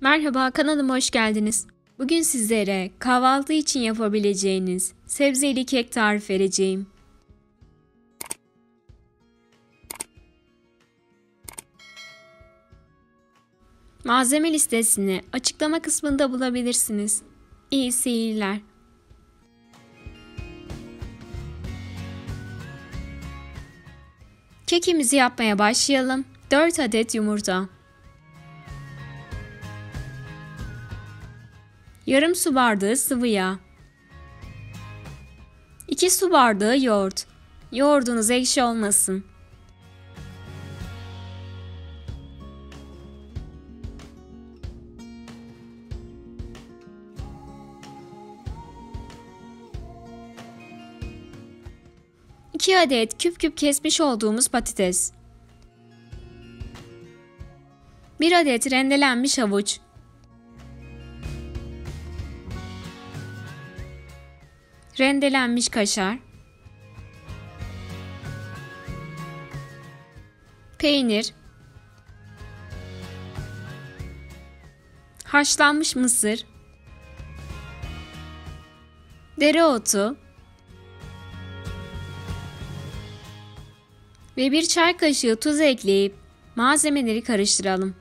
Merhaba, kanalıma hoş geldiniz. Bugün sizlere kahvaltı için yapabileceğiniz sebzeli kek tarif vereceğim. Malzeme listesini açıklama kısmında bulabilirsiniz. İyi seyirler. Kekimizi yapmaya başlayalım. 4 adet yumurta. Yarım su bardağı sıvı yağ. 2 su bardağı yoğurt. Yoğurdunuz ekşi olmasın. İki adet küp küp kesmiş olduğumuz patates. 1 adet rendelenmiş havuç. Rendelenmiş kaşar. Peynir. Haşlanmış mısır. Dereotu. Ve 1 çay kaşığı tuz ekleyip malzemeleri karıştıralım.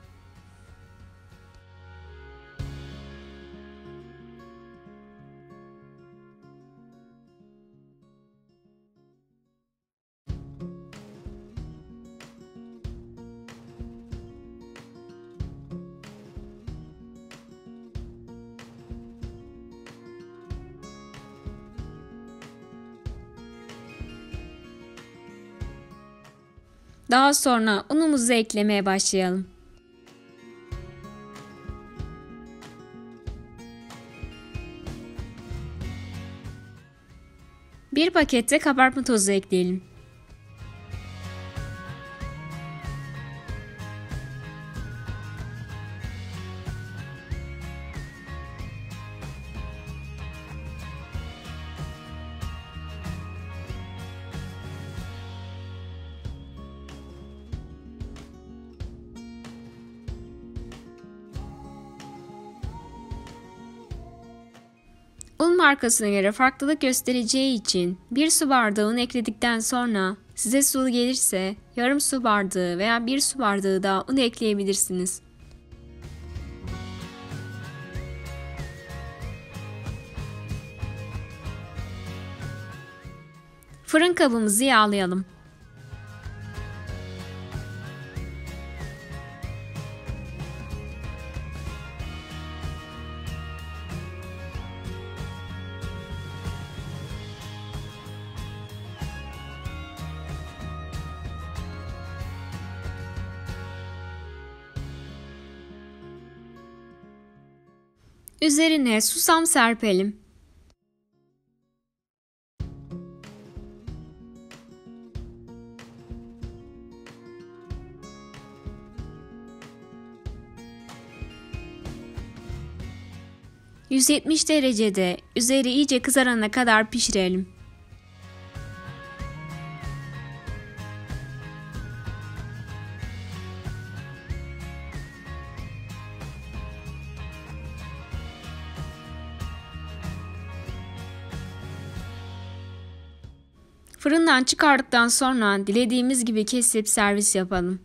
Daha sonra unumuzu eklemeye başlayalım. Bir pakette kabartma tozu ekleyelim. Un markasına göre farklılık göstereceği için 1 su bardağı un ekledikten sonra size sulu gelirse yarım su bardağı veya 1 su bardağı daha un ekleyebilirsiniz. Fırın kabımızı yağlayalım. Üzerine susam serpelim. ...170 derecede üzeri iyice kızarana kadar pişirelim. Fırından çıkardıktan sonra dilediğimiz gibi kesip servis yapalım.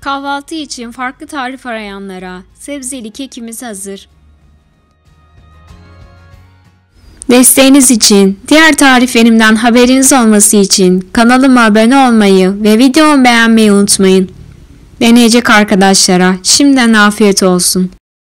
Kahvaltı için farklı tarif arayanlara sebzeli kekimiz hazır. Desteğiniz için, diğer tariflerimden haberiniz olması için kanalıma abone olmayı ve videomu beğenmeyi unutmayın. Deneyecek arkadaşlara şimdiden afiyet olsun.